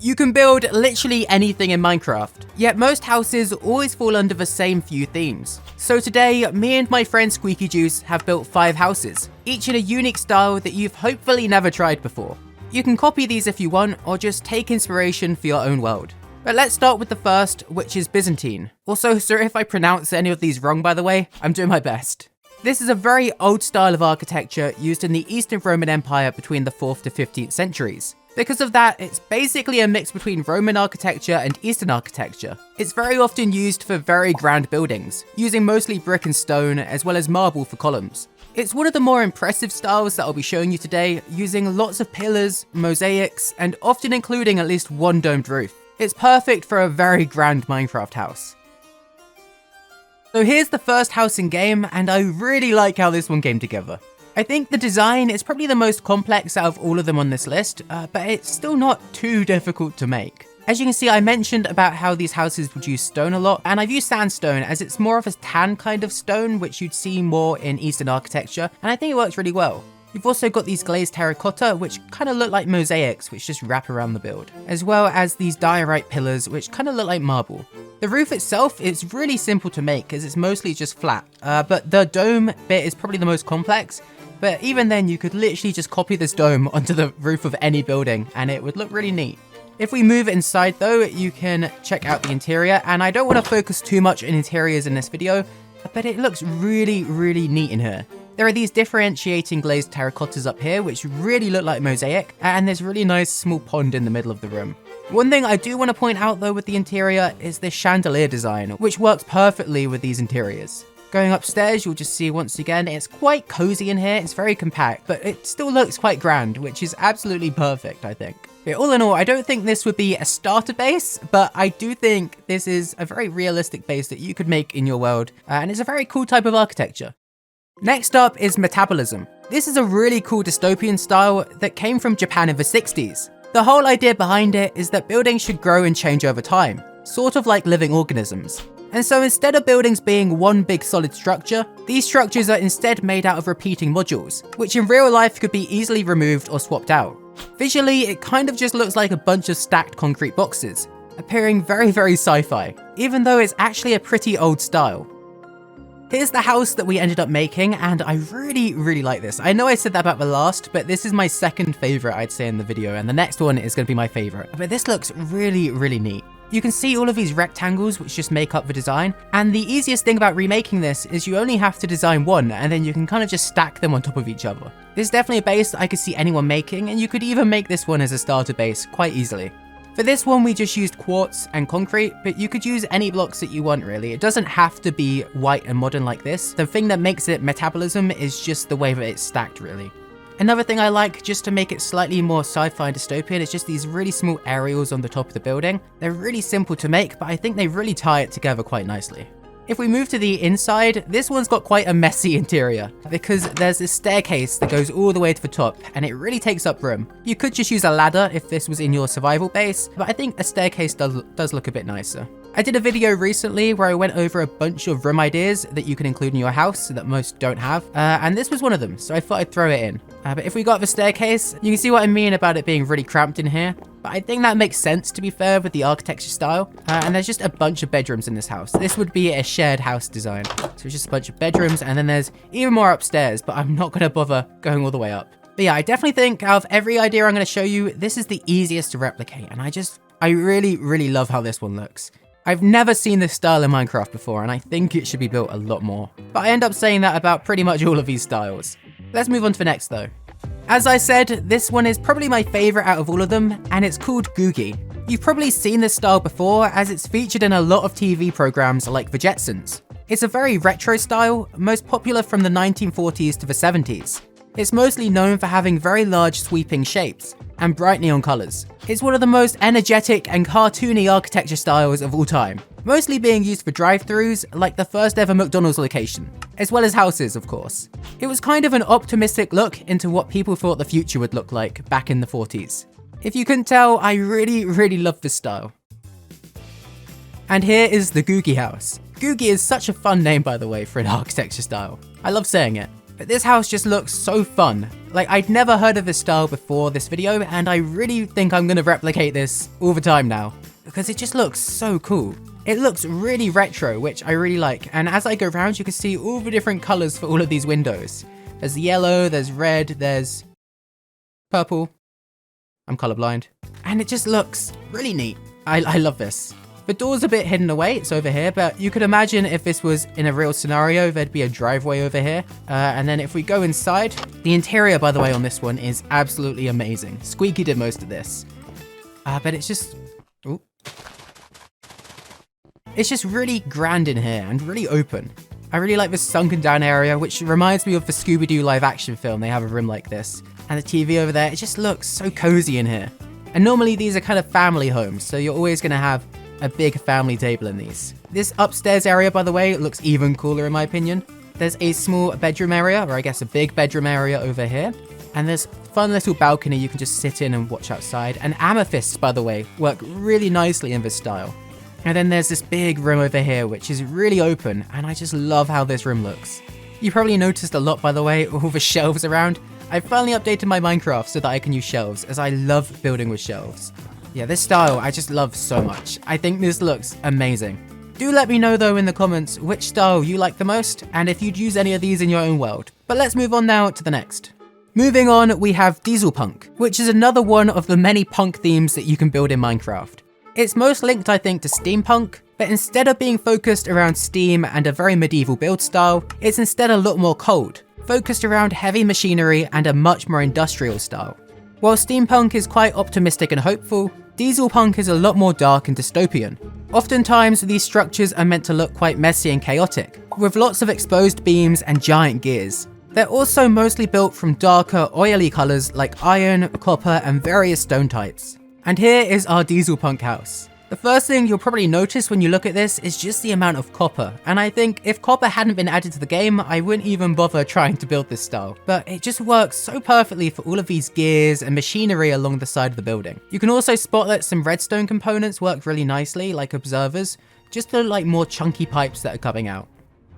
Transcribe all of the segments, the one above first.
You can build literally anything in Minecraft, yet most houses always fall under the same few themes. So today, me and my friend Squeaky Juice have built 5 houses, each in a unique style that you've hopefully never tried before. You can copy these if you want, or just take inspiration for your own world. But let's start with the first, which is Byzantine. Also, sorry if I pronounce any of these wrong, by the way, I'm doing my best. This is a very old style of architecture used in the Eastern Roman Empire between the 4th to 15th centuries. Because of that, it's basically a mix between Roman architecture and Eastern architecture. It's very often used for very grand buildings, using mostly brick and stone as well as marble for columns. It's one of the more impressive styles that I'll be showing you today, using lots of pillars, mosaics, and often including at least one domed roof. It's perfect for a very grand Minecraft house. So here's the first house in game, and I really like how this one came together. I think the design is probably the most complex out of all of them on this list, but it's still not too difficult to make. As you can see, I mentioned about how these houses would use stone a lot, and I've used sandstone as it's more of a tan kind of stone, which you'd see more in Eastern architecture, and I think it works really well. You've also got these glazed terracotta, which kind of look like mosaics, which just wrap around the build, as well as these diorite pillars, which kind of look like marble. The roof itself is really simple to make, as it's mostly just flat, but the dome bit is probably the most complex. But even then, you could literally just copy this dome onto the roof of any building, and it would look really neat. If we move inside though, you can check out the interior, and I don't want to focus too much on interiors in this video, but it looks really, really neat in here. There are these differentiating glazed terracottas up here, which really look like mosaic, and there's a really nice small pond in the middle of the room. One thing I do want to point out though with the interior is this chandelier design, which works perfectly with these interiors. Going upstairs, you'll just see once again, it's quite cozy in here, it's very compact, but it still looks quite grand, which is absolutely perfect, I think. But all in all, I don't think this would be a starter base, but I do think this is a very realistic base that you could make in your world, and it's a very cool type of architecture. Next up is metabolism. This is a really cool dystopian style that came from Japan in the 60s. The whole idea behind it is that buildings should grow and change over time, sort of like living organisms. And so instead of buildings being one big solid structure, these structures are instead made out of repeating modules, which in real life could be easily removed or swapped out. Visually, it kind of just looks like a bunch of stacked concrete boxes, appearing very, very sci-fi, even though it's actually a pretty old style. Here's the house that we ended up making, and I really, really like this. I know I said that about the last, but this is my second favorite, I'd say, in the video, and the next one is going to be my favorite. But this looks really, really neat. You can see all of these rectangles which just make up the design, and the easiest thing about remaking this is you only have to design one, and then you can kind of just stack them on top of each other. This is definitely a base that I could see anyone making, and you could even make this one as a starter base quite easily. For this one, we just used quartz and concrete, but you could use any blocks that you want really. It doesn't have to be white and modern like this. The thing that makes it metabolism is just the way that it's stacked really. Another thing I like, just to make it slightly more sci-fi and dystopian, is just these really small aerials on the top of the building. They're really simple to make, but I think they really tie it together quite nicely. If we move to the inside, this one's got quite a messy interior, because there's this staircase that goes all the way to the top, and it really takes up room. You could just use a ladder if this was in your survival base, but I think a staircase does look a bit nicer. I did a video recently where I went over a bunch of room ideas that you can include in your house that most don't have, and this was one of them, so I thought I'd throw it in. But if we got the staircase, you can see what I mean about it being really cramped in here. But I think that makes sense, to be fair, with the architecture style. And there's just a bunch of bedrooms in this house. This would be a shared house design. So it's just a bunch of bedrooms, and then there's even more upstairs, but I'm not going to bother going all the way up. But yeah, I definitely think out of every idea I'm going to show you, this is the easiest to replicate. And I really, really love how this one looks. I've never seen this style in Minecraft before, and I think it should be built a lot more. But I end up saying that about pretty much all of these styles. Let's move on to the next though. As I said, this one is probably my favorite out of all of them, and it's called Googie. You've probably seen this style before, as it's featured in a lot of TV programs like The Jetsons. It's a very retro style, most popular from the 1940s to the 70s. It's mostly known for having very large sweeping shapes and bright neon colors. It's one of the most energetic and cartoony architecture styles of all time, mostly being used for drive-thrus like the first ever McDonald's location, as well as houses of course. It was kind of an optimistic look into what people thought the future would look like back in the 40s. If you couldn't tell, I really, really love this style. And here is the Googie house. Googie is such a fun name, by the way, for an architecture style. I love saying it. But this house just looks so fun. Like, I'd never heard of this style before this video, and I really think I'm gonna replicate this all the time now, because it just looks so cool. It looks really retro, which I really like, and as I go around you can see all the different colors for all of these windows. There's yellow, there's red, there's purple. I'm colorblind. And it just looks really neat. I love this. The door's a bit hidden away, it's over here, but you could imagine if this was in a real scenario, there'd be a driveway over here. And then if we go inside, the interior, by the way, on this one is absolutely amazing. Squeaky did most of this. But it's just, ooh. It's just really grand in here and really open. I really like this sunken down area, which reminds me of the Scooby-Doo live action film. They have a room like this. And the TV over there, it just looks so cozy in here. And normally these are kind of family homes, so you're always gonna have a big family table in these. This upstairs area, by the way, looks even cooler in my opinion. There's a small bedroom area, or I guess a big bedroom area over here. And there's a fun little balcony you can just sit in and watch outside. And amethysts, by the way, work really nicely in this style. And then there's this big room over here, which is really open, and I just love how this room looks. You probably noticed a lot, by the way, all the shelves around. I finally updated my Minecraft so that I can use shelves, as I love building with shelves. Yeah, this style I just love so much. I think this looks amazing. Do let me know though in the comments which style you like the most, and if you'd use any of these in your own world. But let's move on now to the next. Moving on, we have Diesel Punk, which is another one of the many punk themes that you can build in Minecraft. It's most linked, I think, to steampunk, but instead of being focused around steam and a very medieval build style, it's instead a lot more cold, focused around heavy machinery and a much more industrial style. While steampunk is quite optimistic and hopeful, diesel punk is a lot more dark and dystopian. Oftentimes, these structures are meant to look quite messy and chaotic, with lots of exposed beams and giant gears. They're also mostly built from darker, oily colours like iron, copper, and various stone types. And here is our diesel punk house. The first thing you'll probably notice when you look at this is just the amount of copper, and I think if copper hadn't been added to the game, I wouldn't even bother trying to build this style. But it just works so perfectly for all of these gears and machinery along the side of the building. You can also spot that some redstone components work really nicely, like observers, just the like more chunky pipes that are coming out.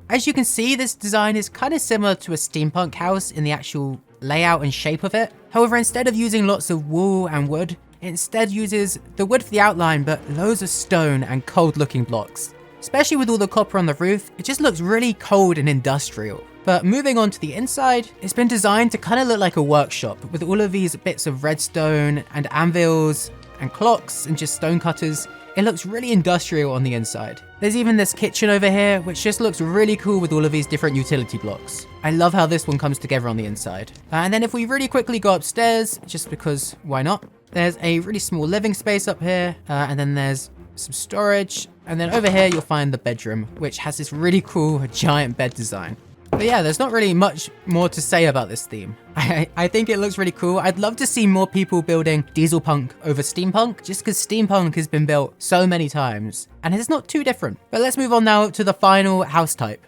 As you can see, this design is kind of similar to a steampunk house in the actual layout and shape of it. However, instead of using lots of wool and wood, it instead uses the wood for the outline, but loads of stone and cold looking blocks. Especially with all the copper on the roof, it just looks really cold and industrial. But moving on to the inside, it's been designed to kind of look like a workshop with all of these bits of redstone and anvils and clocks and just stone cutters. It looks really industrial on the inside. There's even this kitchen over here, which just looks really cool with all of these different utility blocks. I love how this one comes together on the inside. And then if we really quickly go upstairs, just because why not? There's a really small living space up here, and then there's some storage. And then over here, you'll find the bedroom, which has this really cool giant bed design. But yeah, there's not really much more to say about this theme. I think it looks really cool. I'd love to see more people building diesel punk over steampunk, just because steampunk has been built so many times, and it's not too different. But let's move on now to the final house type.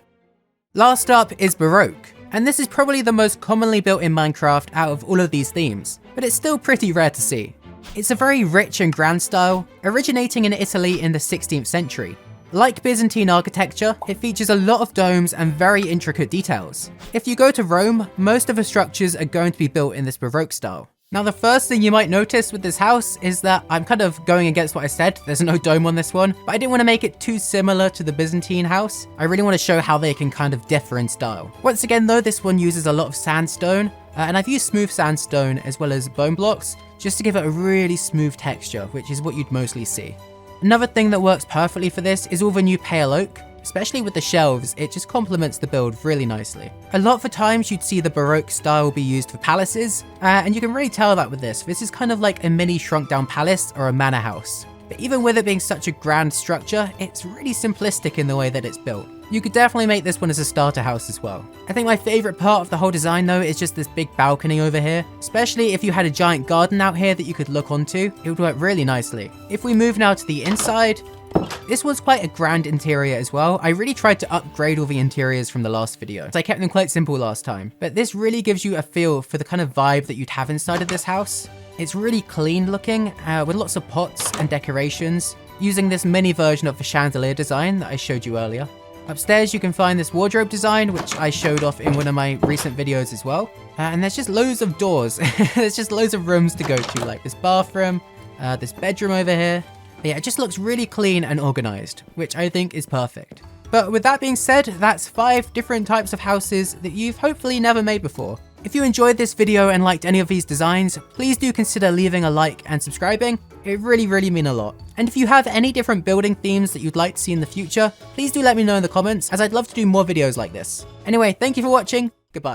Last up is Baroque, and this is probably the most commonly built in Minecraft out of all of these themes, but it's still pretty rare to see. It's a very rich and grand style, originating in Italy in the 16th century. Like Byzantine architecture, it features a lot of domes and very intricate details. If you go to Rome, most of the structures are going to be built in this Baroque style. Now the first thing you might notice with this house is that I'm kind of going against what I said, there's no dome on this one, but I didn't want to make it too similar to the Byzantine house. I really want to show how they can kind of differ in style. Once again though, this one uses a lot of sandstone, and I've used smooth sandstone as well as bone blocks, just to give it a really smooth texture, which is what you'd mostly see. Another thing that works perfectly for this is all the new pale oak. Especially with the shelves, it just complements the build really nicely. A lot of the times you'd see the Baroque style be used for palaces, and you can really tell that with this. This is kind of like a mini shrunk down palace or a manor house. But even with it being such a grand structure, it's really simplistic in the way that it's built. You could definitely make this one as a starter house as well. I think my favorite part of the whole design though is just this big balcony over here. Especially if you had a giant garden out here that you could look onto, it would work really nicely. If we move now to the inside, this was quite a grand interior as well. I really tried to upgrade all the interiors from the last video, so I kept them quite simple last time. But this really gives you a feel for the kind of vibe that you'd have inside of this house. It's really clean looking, with lots of pots and decorations, using this mini version of the chandelier design that I showed you earlier. Upstairs, you can find this wardrobe design, which I showed off in one of my recent videos as well. And there's just loads of doors. There's just loads of rooms to go to, like this bathroom, this bedroom over here. Yeah, it just looks really clean and organized, which I think is perfect. But with that being said, that's 5 different types of houses that you've hopefully never made before. If you enjoyed this video and liked any of these designs, please do consider leaving a like and subscribing. It really mean a lot. And if you have any different building themes that you'd like to see in the future, please do let me know in the comments, as I'd love to do more videos like this. Anyway, thank you for watching. Goodbye.